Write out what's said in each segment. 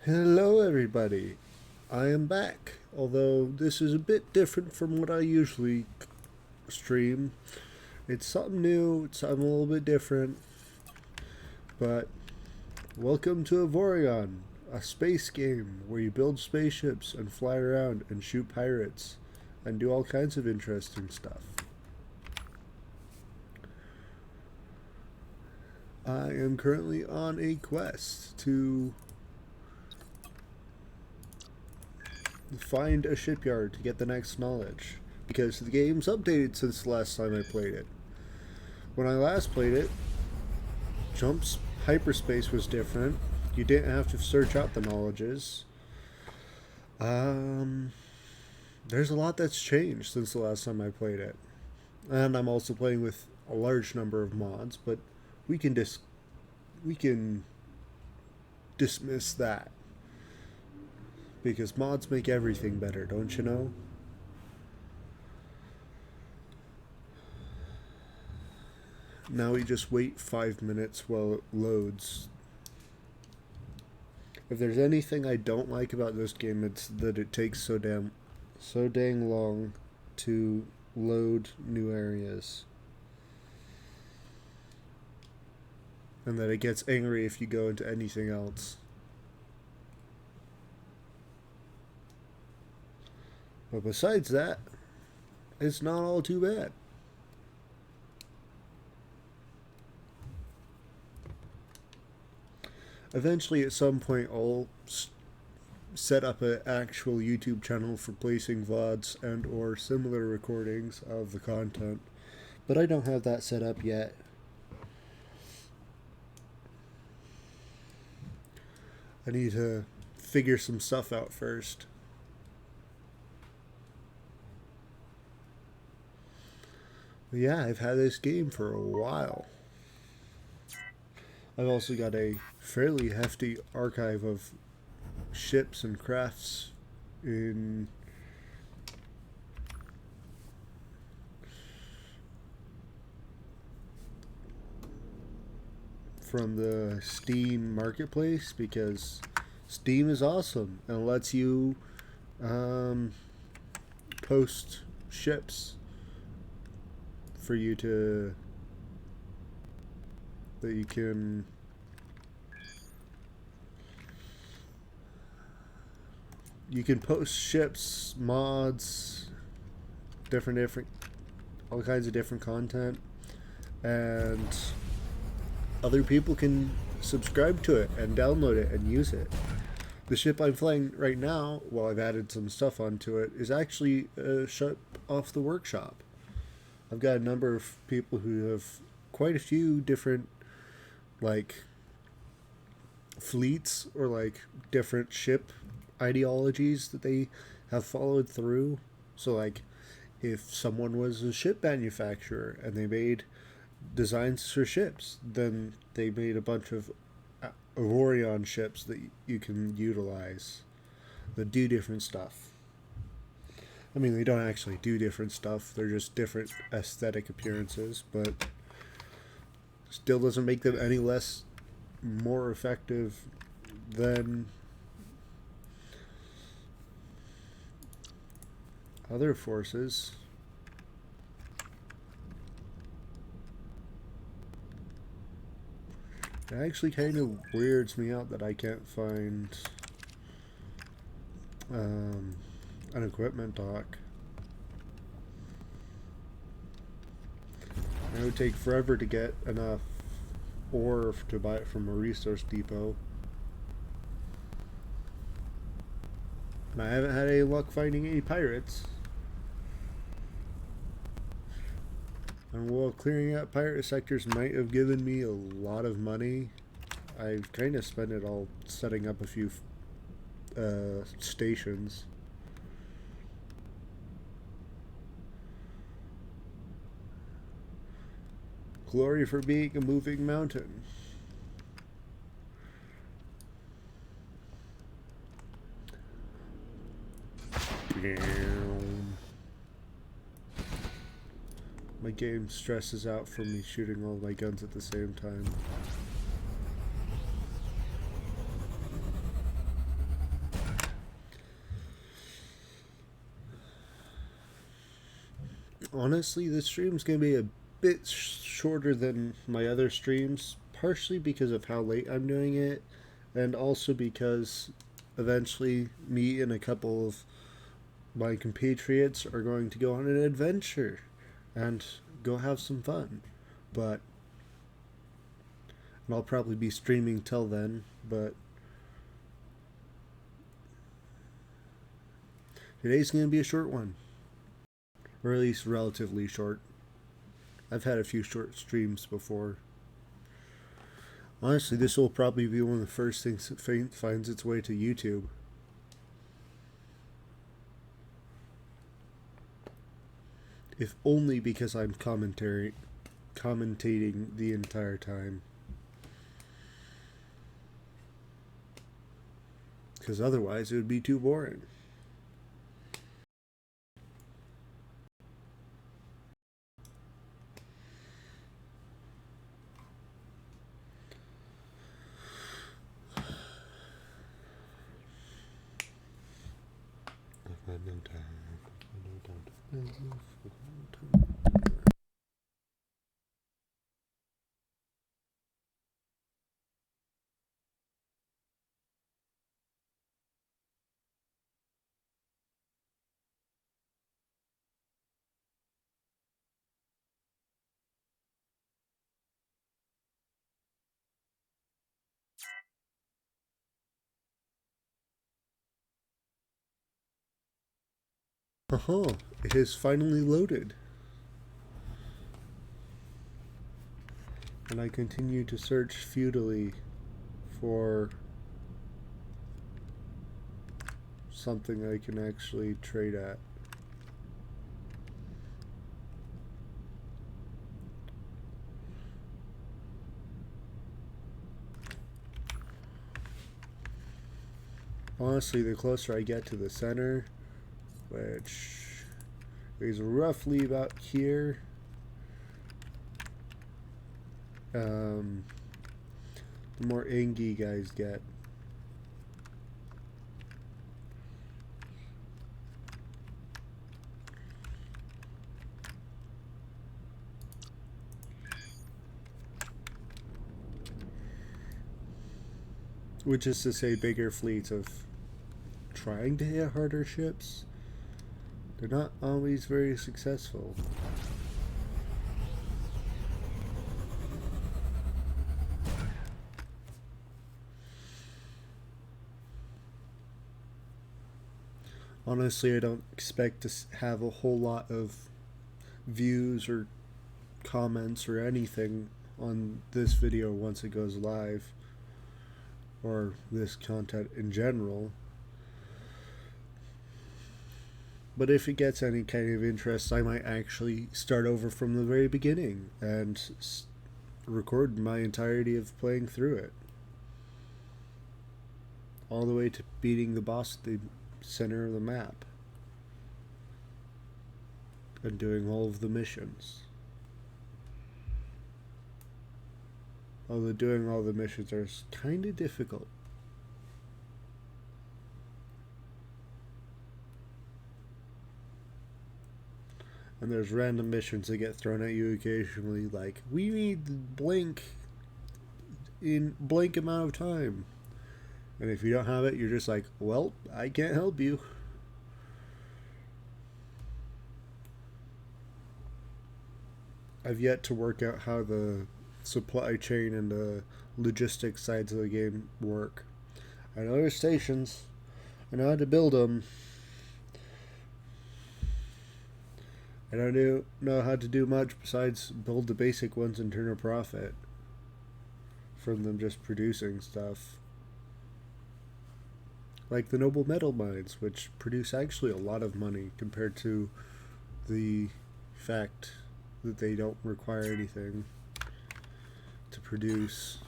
Hello, everybody. I am back, although this is a bit different from what I usually stream. It's something new, it's something a little bit different, but welcome to Avorion, a space game where you build spaceships and fly around and shoot pirates and do all kinds of interesting stuff. I am currently on a quest to find a shipyard to get the next knowledge because the game's updated since the last time I played it. When I last played it, Jump's hyperspace was different. You didn't have to search out the knowledges. Um, there's a lot that's changed since the last time I played it, and I'm also playing with a large number of mods. But we can we can dismiss that because mods make everything better, don't you know? Now we just wait 5 minutes while it loads. If there's anything I don't like about this game, it's that it takes so dang long to load new areas. And that it gets angry if you go into anything else. But besides that, it's not all too bad. Eventually, at some point, I'll set up an actual YouTube channel for placing VODs and or similar recordings of the content. But I don't have that set up yet. I need to figure some stuff out first. But yeah, I've had this game for a while. I've also got a fairly hefty archive of ships and crafts in from the Steam marketplace because Steam is awesome and lets you post ships for you to that you can post ships, mods, different all kinds of different content, and other people can subscribe to it and download it and use it. The ship I'm flying right now, while I've added some stuff onto it, is actually a ship off the workshop. I've got a number of people who have quite a few different like fleets or like different ship ideologies that they have followed through. So like if someone was a ship manufacturer and they made designs for ships, then they made a bunch of Avorion ships that you can utilize that do different stuff. I mean, they don't actually do different stuff, they're just different aesthetic appearances, but still doesn't make them any less more effective than other forces. It actually kind of weirds me out that I can't find an equipment dock. It would take forever to get enough ore to buy it from a resource depot. And I haven't had any luck finding any pirates. And while clearing out pirate sectors might have given me a lot of money, I've kind of spent it all setting up a few stations. Glory for being a moving mountain. My game stresses out from me shooting all my guns at the same time. Honestly, this stream's gonna be a bit shorter than my other streams, partially because of how late I'm doing it, and also because eventually me and a couple of my compatriots are going to go on an adventure and go have some fun. But and I'll probably be streaming till then, but today's going to be a short one, or at least relatively short. I've had a few short streams before. Honestly, this will probably be one of the first things that finds its way to YouTube. If only because I'm commentating the entire time. Because otherwise it would be too boring. Uh-huh, it has finally loaded. And I continue to search futilely for something I can actually trade at. Honestly, the closer I get to the center, which is roughly about here, the more angy guys get. Which is to say, bigger fleets of trying to hit harder ships. They're not always very successful. Honestly, I don't expect to have a whole lot of views or comments or anything on this video once it goes live, or this content in general. But if it gets any kind of interest, I might actually start over from the very beginning and record my entirety of playing through it, all the way to beating the boss at the center of the map and doing all of the missions. Although doing all the missions are kind of difficult. And there's random missions that get thrown at you occasionally, like, we need blank in blank amount of time. And if you don't have it, you're just like, well, I can't help you. I've yet to work out how the supply chain and the logistics sides of the game work. I know there's stations. I know how to build them. I don't know how to do much besides build the basic ones and turn a profit from them just producing stuff. Like the noble metal mines, which produce actually a lot of money compared to the fact that they don't require anything to produce.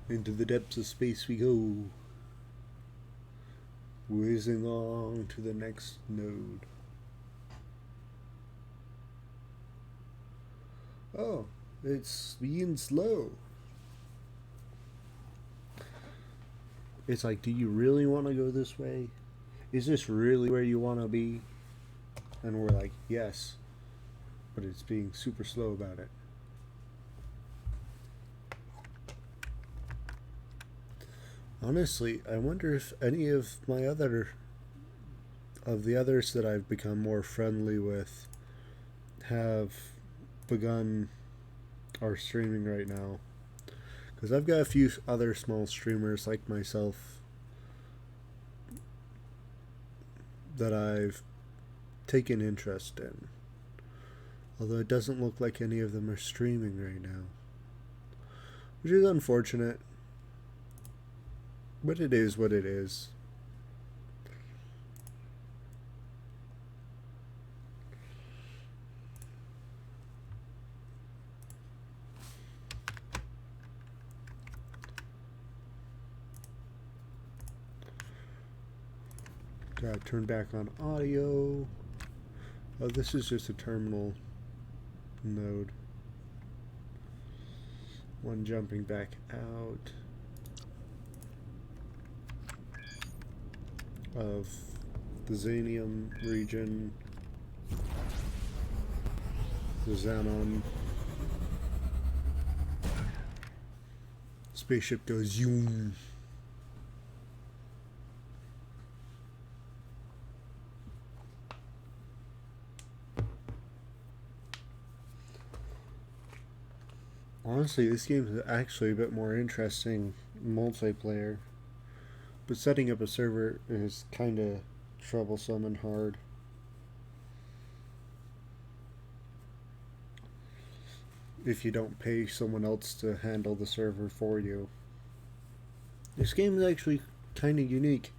Into the depths of space we go. Whizzing on to the next node. Oh, it's being slow. It's like, do you really want to go this way? Is this really where you want to be? And we're like, yes. But it's being super slow about it. Honestly, I wonder if any of my the others that I've become more friendly with have begun our streaming right now. Because I've got a few other small streamers like myself that I've taken interest in. Although it doesn't look like any of them are streaming right now. Which is unfortunate. But it is what it is. Gotta turn back on audio. Oh, this is just a terminal node. One jumping back out of the Xanium region. The Xanon spaceship goes zoom. Honestly, this game is actually a bit more interesting multiplayer, but setting up a server is kind of troublesome and hard. If you don't pay someone else to handle the server for you. This game is actually kind of unique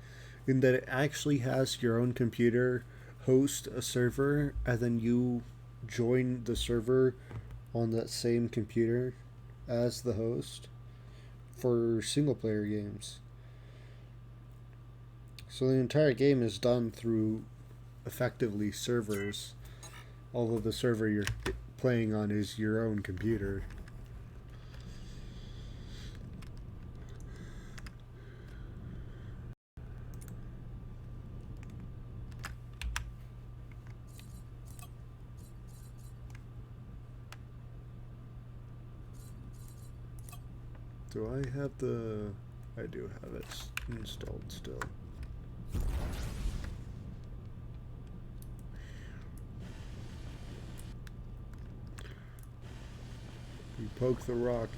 in that it actually has your own computer host a server, and then you join the server on that same computer as the host for single player games. So the entire game is done through effectively servers, although the server you're playing on is your own computer. Do I have the... I do have it installed still. You poke the rock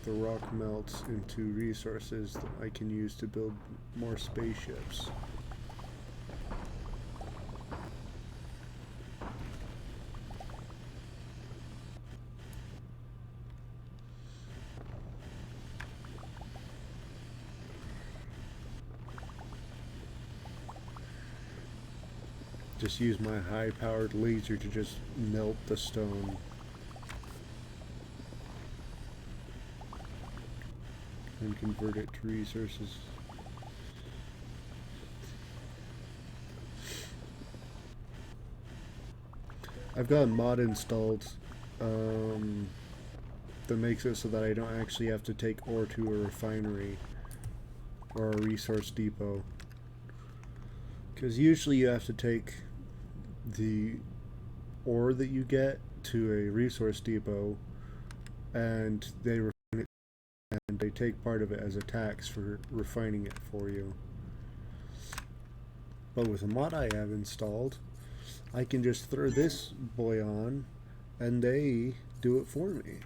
melts into resources that I can use to build more spaceships. Just use my high-powered laser to just melt the stone. And convert it to resources. I've got a mod installed that makes it so that I don't actually have to take ore to a refinery or a resource depot. Because usually you have to take the ore that you get to a resource depot and they refine it, and they take part of it as a tax for refining it for you. But with a mod I have installed, I can just throw this boy on and they do it for me.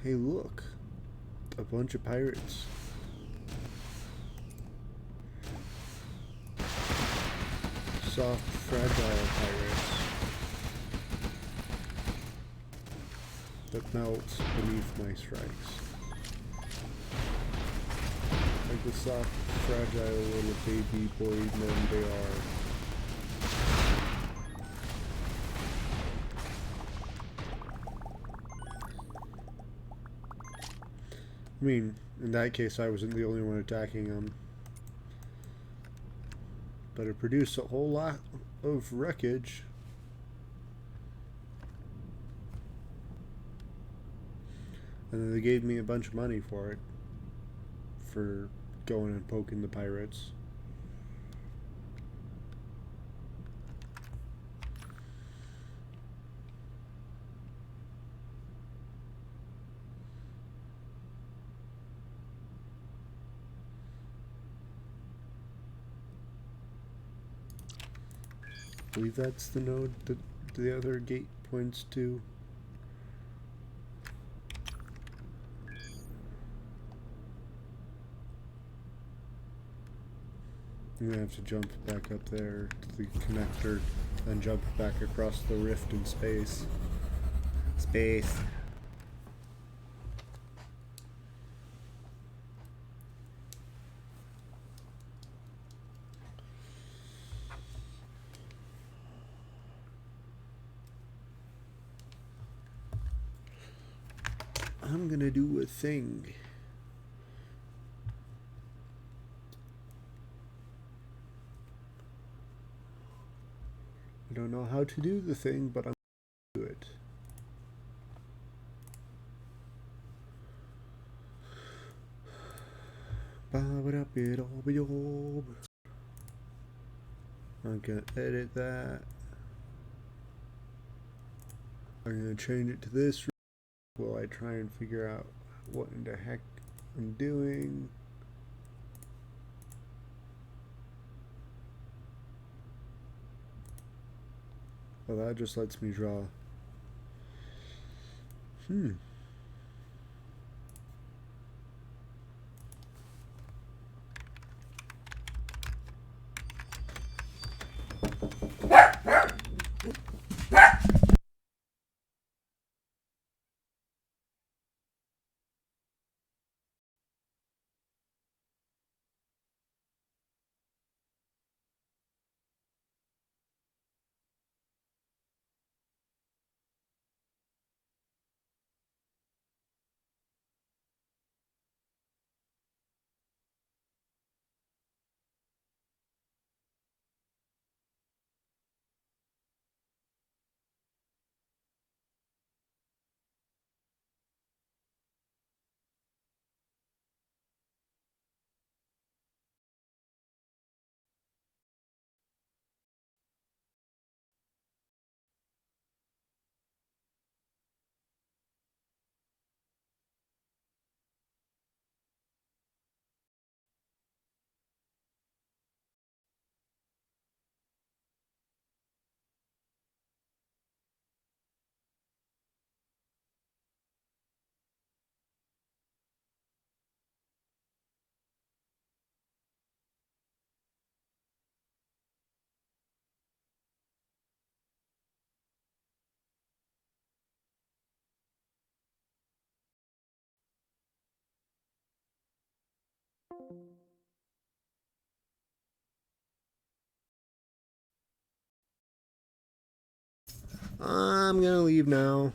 Hey, look, a bunch of pirates. Soft, fragile pirates that melt beneath my strikes. Like the soft, fragile little baby boy men they are. I mean, in that case, I wasn't the only one attacking them. But it produced a whole lot of wreckage. And then they gave me a bunch of money for it. For going and poking the pirates. I believe that's the node that the other gate points to. I'm gonna have to jump back up there to the connector, then jump back across the rift in space. Space. I'm gonna do a thing. I don't know how to do the thing, but I'm gonna do it. I'm gonna edit that. I'm gonna change it to this while I try and figure out what in the heck I'm doing. Well, that just lets me draw. I'm gonna leave now.